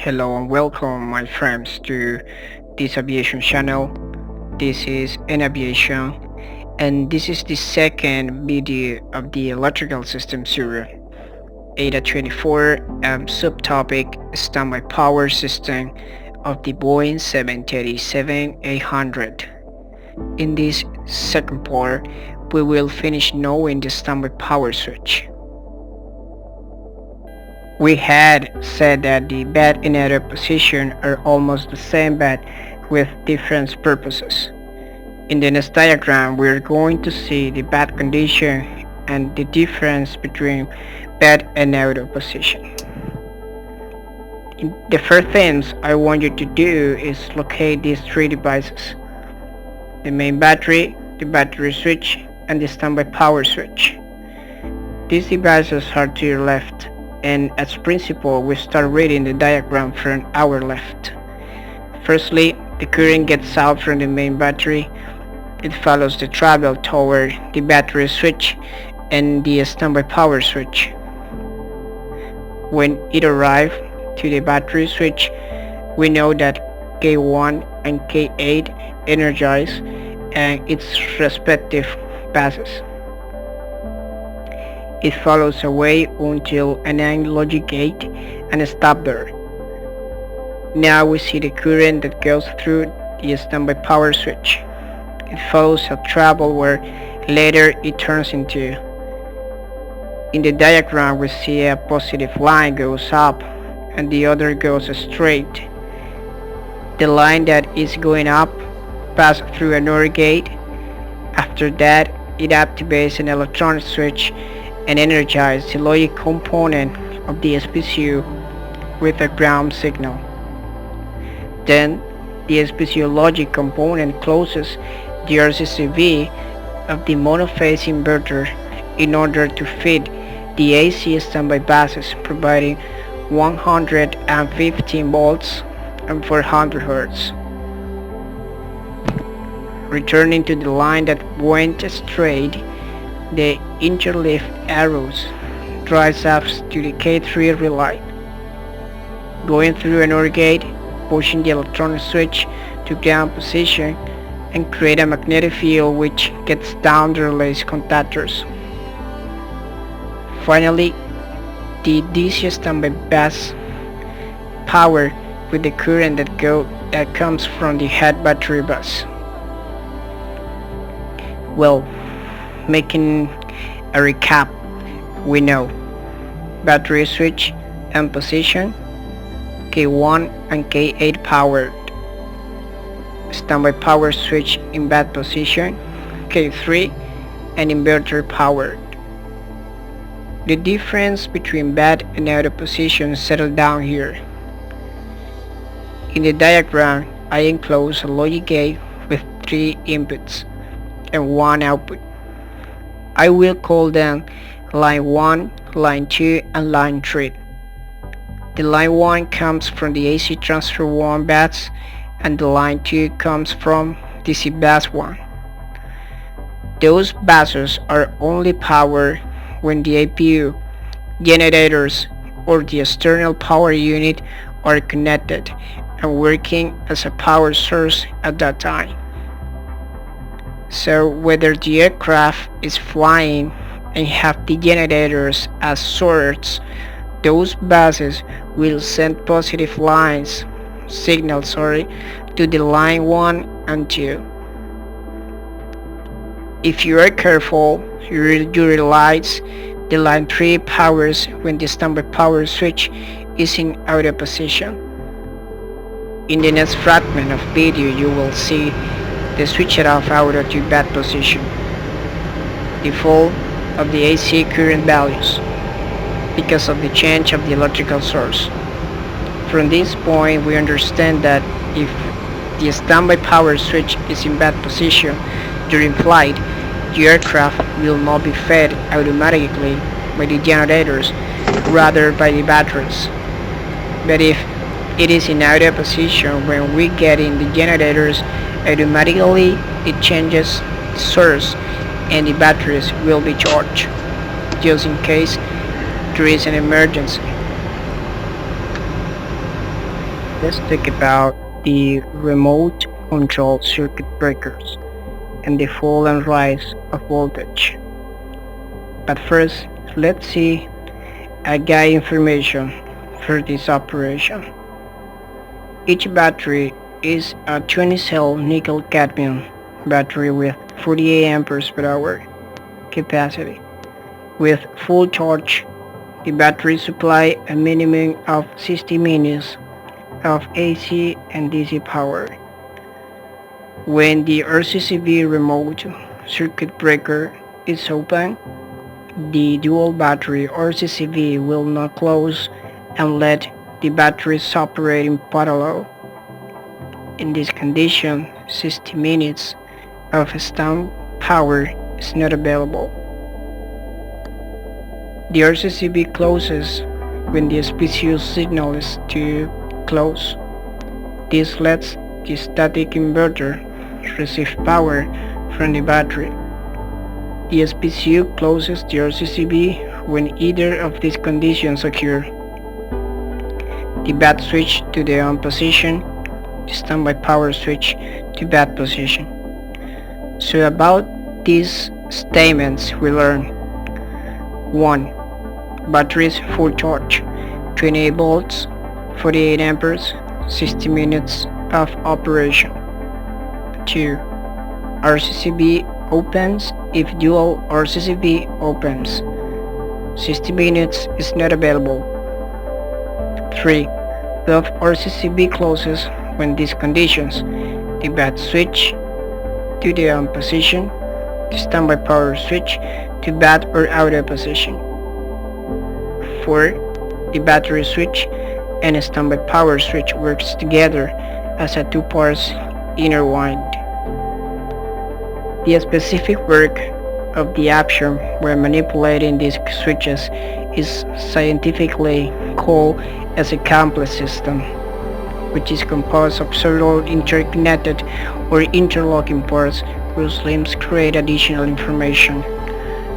Hello and welcome my friends to this aviation channel. This is an aviation and this is the second video of the electrical system series. ADA 24 subtopic standby power system of the Boeing 737-800. In this second part, we will finish knowing the standby power switch. We had said that the bed and other position are almost the same but with different purposes. In the next diagram we are going to see the bed condition and the difference between bed and outer position. The first things I want you to do is locate these three devices: the main battery, the battery switch, and the standby power switch. These devices are to your left, and as principle we start reading the diagram from our left. Firstly, the current gets out from the main battery. It follows the travel toward the battery switch and the standby power switch. When it arrives to the battery switch, we know that K1 and K8 energize and its respective passes. It follows away until an AND logic gate and stop there. Now we see the current that goes through the standby power switch. It follows a travel where later it turns into. In the diagram we see a positive line goes up and the other goes straight. The line that is going up passes through another gate. After that it activates an electronic switch and energizes the logic component of the SPCU with a ground signal. Then the SPCU logic component closes the RCCV of the monophase inverter in order to feed the AC standby buses, providing 115 volts and 400 Hz. Returning to the line that went straight, the interleaved arrows drives up to the K3 relay, going through another gate, pushing the electronic switch to ground position and create a magnetic field which gets down the relay's contactors. Finally, the DC standby bus power with the current that comes from the head battery bus. Well, making a recap, we know battery switch and position, K1 and K8 powered, standby power switch in bad position, K3, and inverter powered. The difference between bad and outer position settled down here. In the diagram I enclose a logic gate with 3 inputs and 1 output. I will call them line 1, line 2, and line 3. The line 1 comes from the AC transfer 1 bus and the line 2 comes from DC bus 1. Those buses are only powered when the APU, generators, or the external power unit are connected and working as a power source at that time. So whether the aircraft is flying and have the generators as source, those buses will send positive signals to the line 1 and 2. If you are careful, you realize the line 3 powers when the standby power switch is in outer position. In the next fragment of video you will see the switch off outer to bad position, the fall of the AC current values because of the change of the electrical source. From this point we understand that if the standby power switch is in bad position during flight, the aircraft will not be fed automatically by the generators, rather by the batteries. But if it is in outer position, when we get in the generators, automatically it changes the source and the batteries will be charged, just in case there is an emergency. Let's talk about the remote control circuit breakers and the fall and rise of voltage. But first, let's see a guide information for this operation. Each battery is a 20-cell nickel-cadmium battery with 48 amperes per hour capacity. With full charge, the battery supply a minimum of 60 minutes of AC and DC power. When the RCCB remote circuit breaker is open, the dual battery RCCB will not close and let the batteries operate in parallel. In this condition, 60 minutes of standby power is not available. The RCCB closes when the SPCU signal is to close. This lets the static inverter receive power from the battery. The SPCU closes the RCCB when either of these conditions occur. The BAT switch to the on position, the standby power switch to BAT position. So about these statements we learn: 1. Batteries full charge, 28 volts, 48 amperes, 60 minutes of operation. 2. RCCB opens if dual RCCB opens. 60 minutes is not available. 3. Both RCCB closes when these conditions: the BAT switch to the on position, the standby power switch to BAT or auto position. 4. The battery switch and a standby power switch works together as a two parts intertwined. The specific work of the action when manipulating these switches is scientifically called as a complex system, which is composed of several interconnected or interlocking parts whose links create additional information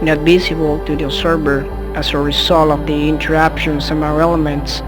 not visible to the observer as a result of the interactions among elements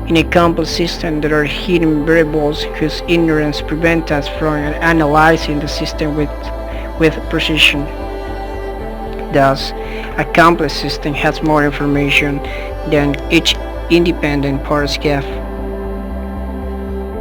in a complex system. There are hidden variables whose ignorance prevents us from analyzing the system with precision. Thus, a complex system has more information than each independent parts have.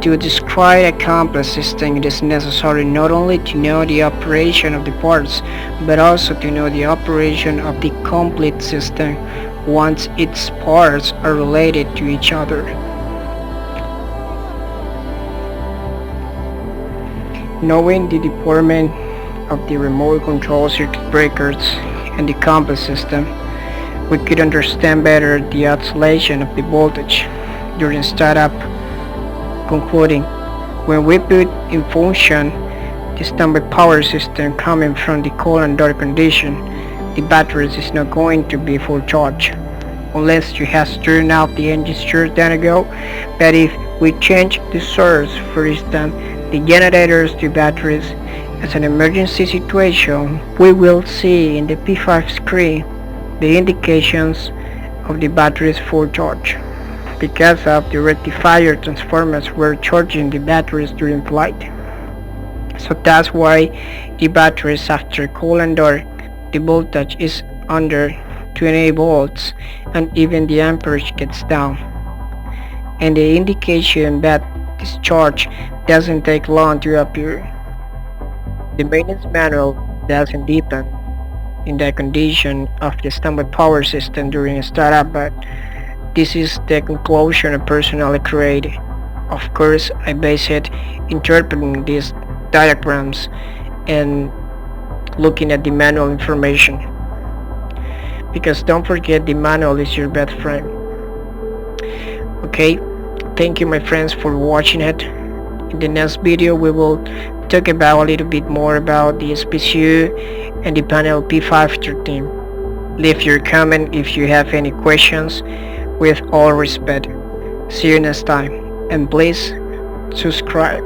To describe a complex system, it is necessary not only to know the operation of the parts, but also to know the operation of the complete system once its parts are related to each other. Knowing the deportment of the remote control circuit breakers and the complex system, we could understand better the oscillation of the voltage during startup. Concluding, when we put in function the standby power system coming from the cold and dark condition, the batteries is not going to be full charge unless you have turned off the engine short time ago. But if we change the source, for instance the generators to batteries, as an emergency situation, we will see in the P5 screen the indications of the battery's full charge, because of the rectifier transformers were charging the batteries during flight. So that's why the batteries after cold and dark, the voltage is under 28 volts and even the amperage gets down. And the indication that this charge doesn't take long to appear. The maintenance manual doesn't depend in the condition of the standby power system during a startup, but this is the conclusion I personally created. Of course, I base it interpreting these diagrams and looking at the manual information. Because don't forget, the manual is your best friend. Okay, thank you my friends for watching it. In the next video we will talk about a little bit more about the SPCU and the panel P513. Leave your comment if you have any questions. With all respect. See you next time, and please subscribe.